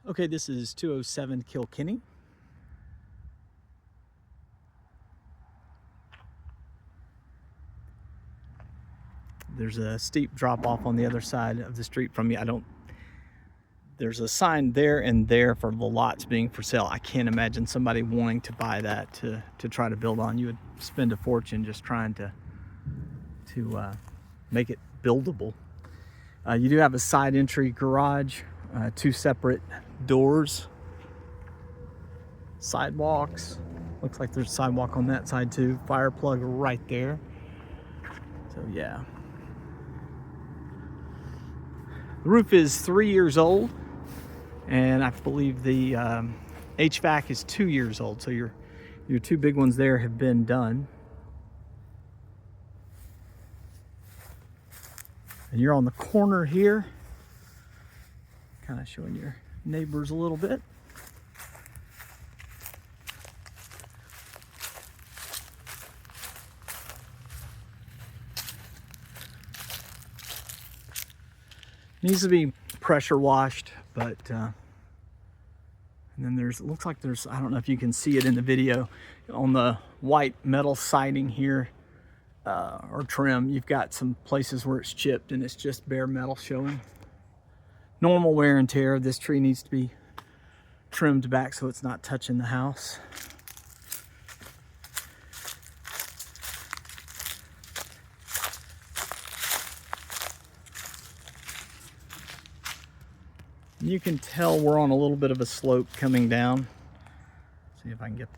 Okay, this is 207 Kilkenny. There's a steep drop off on the other side of the street from me. There's a sign there and there for the lots being for sale. I can't imagine somebody wanting to buy that to try to build on. You would spend a fortune just trying to make it buildable. You do have a side entry garage, two separate doors, sidewalks. Looks like there's a sidewalk on that side too. Fire plug right there. So yeah. The roof is 3 years old, and I believe the HVAC is 2 years old. So your two big ones there have been done. And you're on the corner here, kind of showing your neighbors a little bit. Needs to be pressure washed, but and then it looks like there's, I don't know if you can see it in the video, on the white metal siding here or trim, you've got some places where it's chipped and it's just bare metal showing. Normal wear and tear. This tree needs to be trimmed back so it's not touching the house. You can tell we're on a little bit of a slope coming down. See if I can get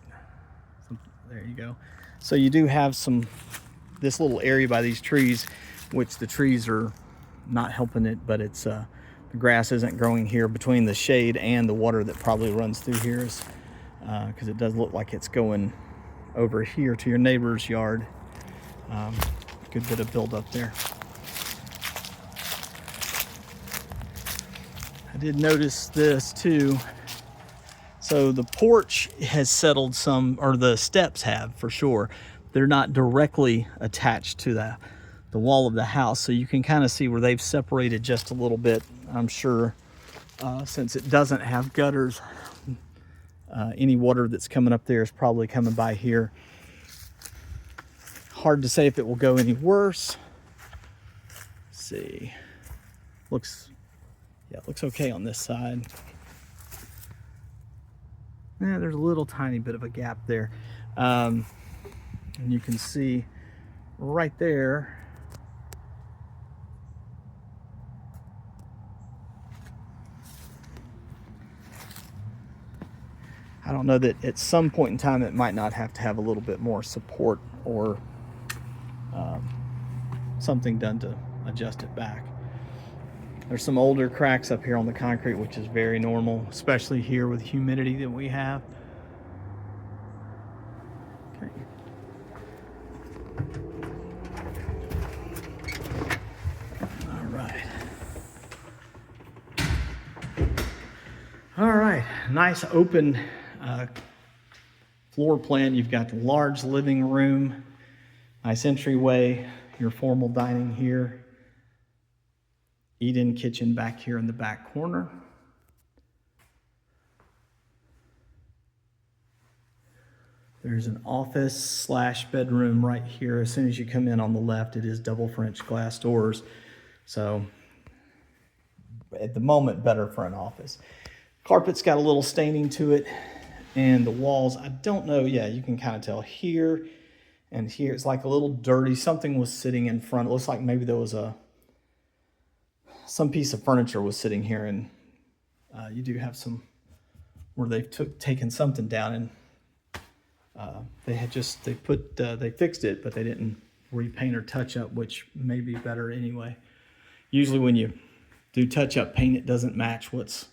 some, there you go. So you do have this little area by these trees, which the trees are not helping it, but it's the grass isn't growing here between the shade and the water that probably runs through here, because it does look like it's going over here to your neighbor's yard. Good bit of buildup there. I did notice this too. So the porch has settled some, or the steps have for sure. They're not directly attached to the wall of the house. So you can kind of see where they've separated just a little bit. I'm sure since it doesn't have gutters, any water that's coming up there is probably coming by here. Hard to say if it will go any worse. Let's see. Yeah, it looks okay on this side. Yeah, there's a little tiny bit of a gap there. And you can see right there, I don't know, that at some point in time it might not have to have a little bit more support or something done to adjust it back. There's some older cracks up here on the concrete, which is very normal, especially here with humidity that we have. Okay. All right. All right, nice open floor plan. You've got the large living room, nice entryway, your formal dining here. Eat-in kitchen back here in the back corner. There's an office / bedroom right here. As soon as you come in on the left, it is double French glass doors. So at the moment, better for an office. Carpet's got a little staining to it, and the walls, I don't know, yeah, you can kind of tell here and here. It's like a little dirty. Something was sitting in front. It looks like maybe there was some piece of furniture was sitting here, and you do have some where they've taken something down, and they fixed it, but they didn't repaint or touch up, which may be better anyway. Usually when you do touch up paint, it doesn't match what's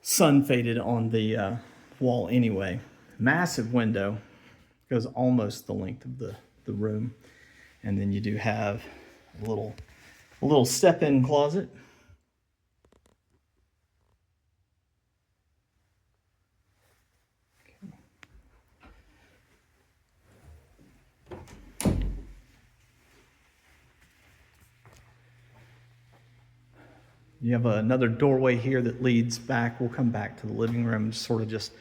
sun faded on the wall anyway. Massive window, goes almost the length of the room, and then you do have a little step-in closet. You have another doorway here that leads back. We'll come back to the living room and sort of just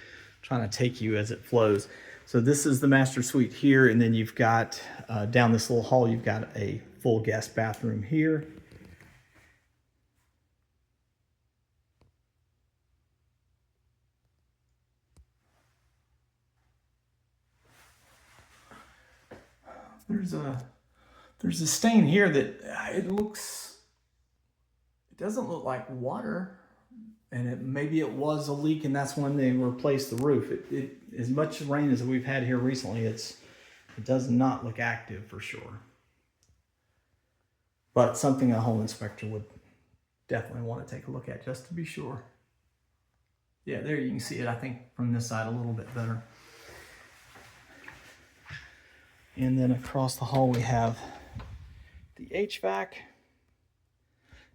trying to take you as it flows. So this is the master suite here, and then you've got down this little hall, you've got a full guest bathroom here. There's a stain here that it doesn't look like water, and maybe it was a leak, and that's when they replaced the roof. As much rain as we've had here recently, it does not look active for sure. But something a home inspector would definitely want to take a look at just to be sure. Yeah, there you can see it, I think, from this side a little bit better. And then across the hall we have the HVAC.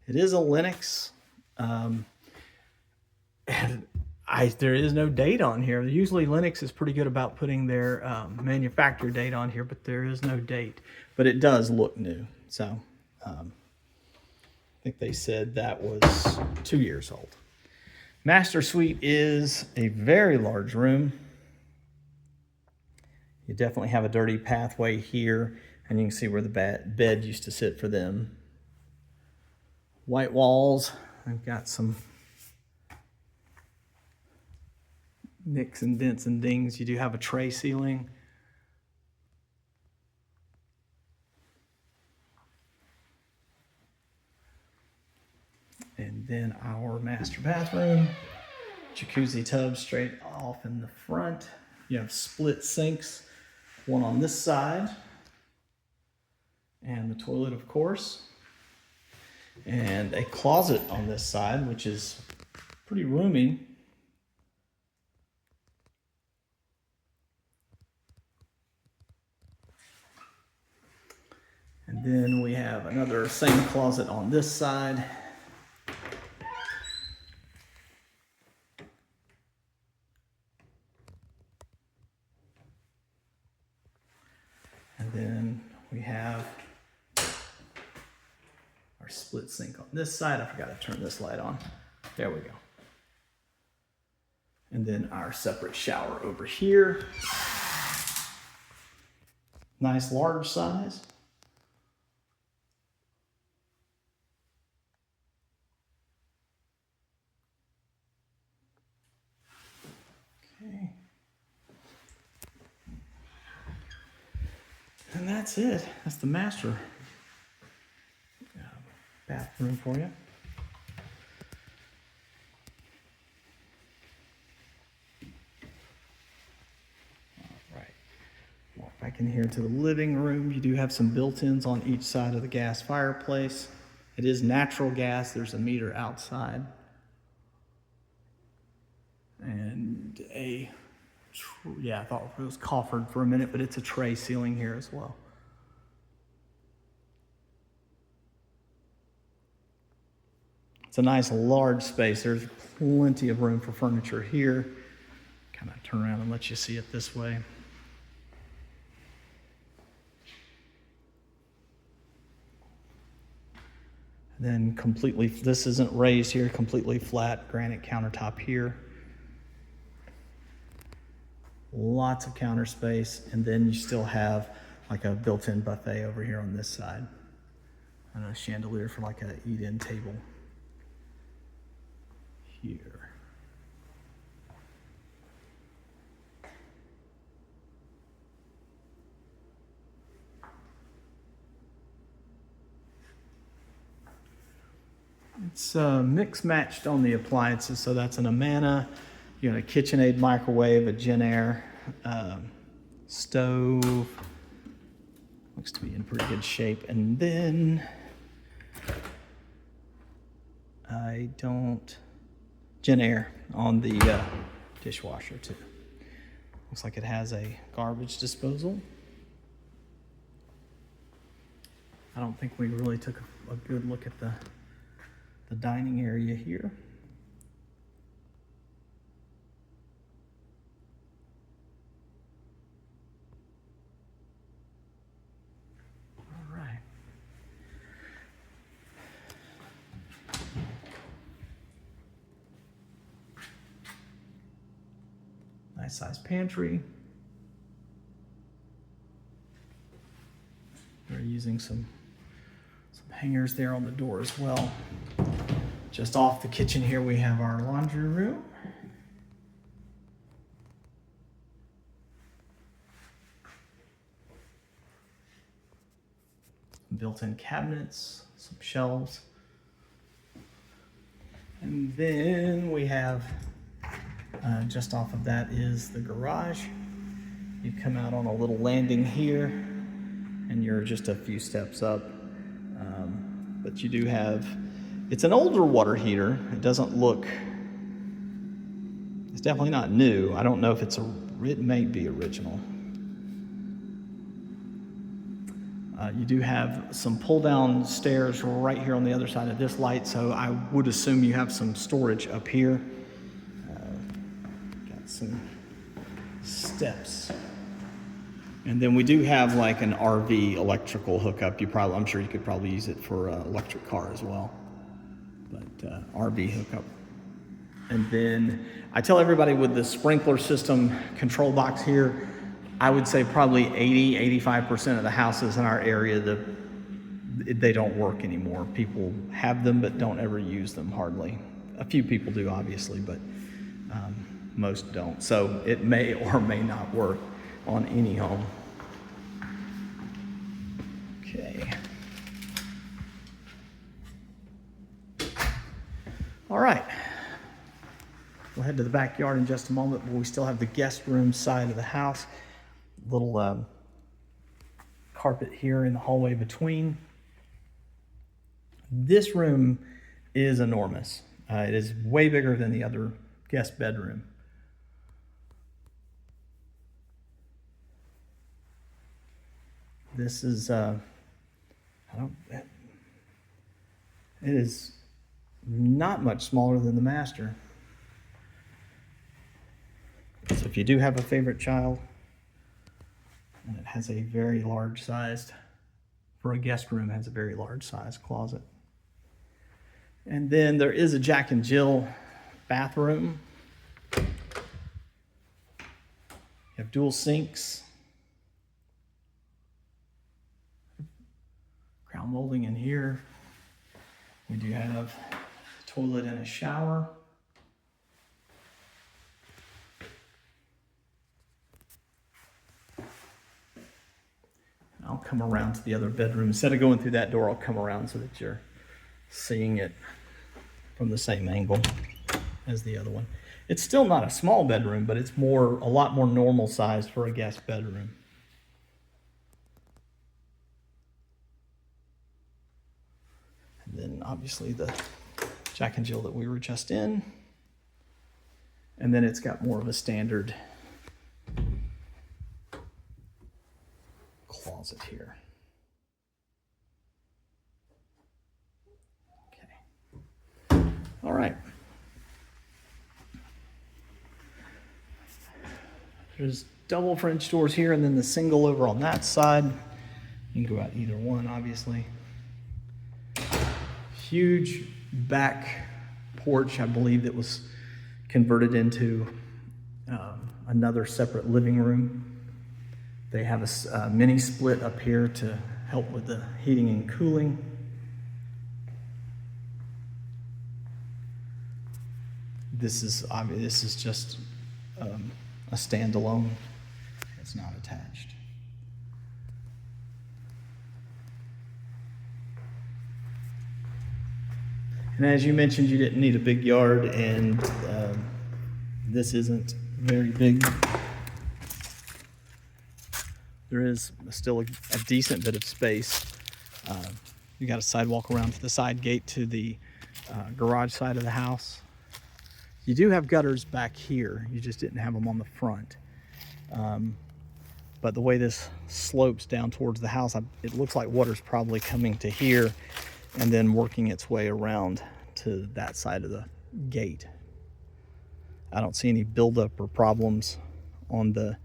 It is a Lennox. And there is no date on here. Usually Lennox is pretty good about putting their manufacturer date on here, but there is no date. But it does look new. So I think they said that was 2 years old. Master suite is a very large room. You definitely have a dirty pathway here, and you can see where the bed used to sit for them. White walls. I've got some nicks and dents and dings. You do have a tray ceiling. And then our master bathroom. Jacuzzi tub straight off in the front. You have split sinks. One on this side, and the toilet, of course, and a closet on this side, which is pretty roomy. And then we have another same closet on this side. And then we have our split sink on this side. I forgot to turn this light on. There we go. And then our separate shower over here. Nice large size. Okay. And that's it. That's the master bathroom for you. All right. Walk back in here to the living room. You do have some built-ins on each side of the gas fireplace. It is natural gas. There's a meter outside. And I thought it was coffered for a minute, but it's a tray ceiling here as well. It's a nice large space. There's plenty of room for furniture here. Kind of turn around and let you see it this way. And then completely, this isn't raised here, completely flat granite countertop here. Lots of counter space, and then you still have like a built-in buffet over here on this side. And a chandelier for like a eat-in table here. It's mix-matched on the appliances, so that's an Amana. You got a KitchenAid microwave, a Genair stove. Looks to be in pretty good shape. And then Genair on the dishwasher too. Looks like it has a garbage disposal. I don't think we really took a good look at the dining area here. Nice sized pantry. We're using some hangers there on the door as well. Just off the kitchen here, we have our laundry room. Built-in cabinets, some shelves. And then we have, just off of that is the garage. You come out on a little landing here and you're just a few steps up. But you do have, it's an older water heater. It doesn't look, it's definitely not new. I don't know if it may be original. You do have some pull-down stairs right here on the other side of this light, so I would assume you have some storage up here. Got some steps. And then we do have like an RV electrical hookup. I'm sure you could probably use it for an electric car as well. But RV hookup. And then I tell everybody with the sprinkler system control box here, I would say probably 80-85% of the houses in our area, they don't work anymore. People have them but don't ever use them hardly. A few people do, obviously, but most don't. So it may or may not work on any home. Okay. All right. We'll head to the backyard in just a moment, but we still have the guest room side of the house. Little carpet here in the hallway between. This room is enormous. It is way bigger than the other guest bedroom. This is, it is not much smaller than the master. So if you do have a favorite child, and it has a very large sized, for a guest room, it has a very large sized closet. And then there is a Jack and Jill bathroom. You have dual sinks. Crown molding in here. We do have a toilet and a shower. I'll come around to the other bedroom. Instead of going through that door, I'll come around so that you're seeing it from the same angle as the other one. It's still not a small bedroom, but it's a lot more normal sized for a guest bedroom. And then obviously the Jack and Jill that we were just in. And then it's got more of a standard closet here. Okay. All right. There's double French doors here and then the single over on that side. You can go out either one, obviously. Huge back porch, I believe, that was converted into another separate living room. They have a mini split up here to help with the heating and cooling. This is just a standalone. It's not attached. And as you mentioned, you didn't need a big yard, and this isn't very big. There is still a decent bit of space. You got a sidewalk around to the side gate to the garage side of the house. You do have gutters back here. You just didn't have them on the front. But the way this slopes down towards the house, it looks like water's probably coming to here and then working its way around to that side of the gate. I don't see any buildup or problems on the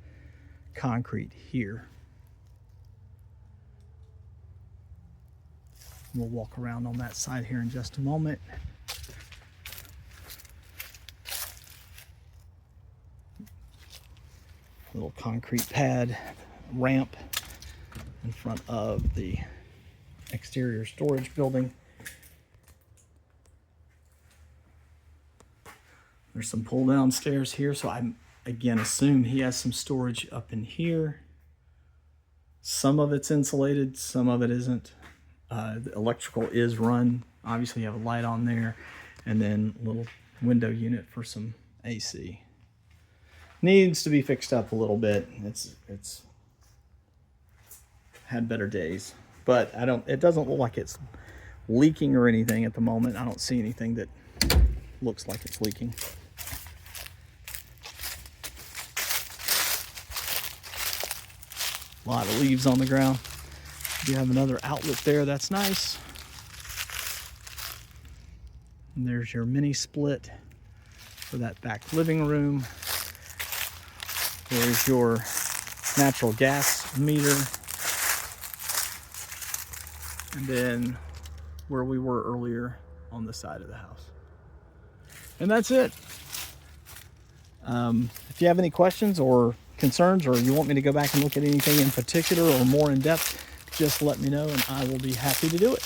concrete here. We'll walk around on that side here in just a moment. Little concrete pad ramp in front of the exterior storage building. There's some pull down stairs here, so I again assume he has some storage up in here. Some of it's insulated, some of it isn't. The electrical is run. Obviously you have a light on there, and then a little window unit for some AC. Needs to be fixed up a little bit. It's had better days, but it doesn't look like it's leaking or anything at the moment. I don't see anything that looks like it's leaking. A lot of leaves on the ground. You have another outlet there, that's nice. And there's your mini split for that back living room. There's your natural gas meter. And then where we were earlier on the side of the house. And that's it. If you have any questions or concerns, or you want me to go back and look at anything in particular or more in depth, just let me know and I will be happy to do it.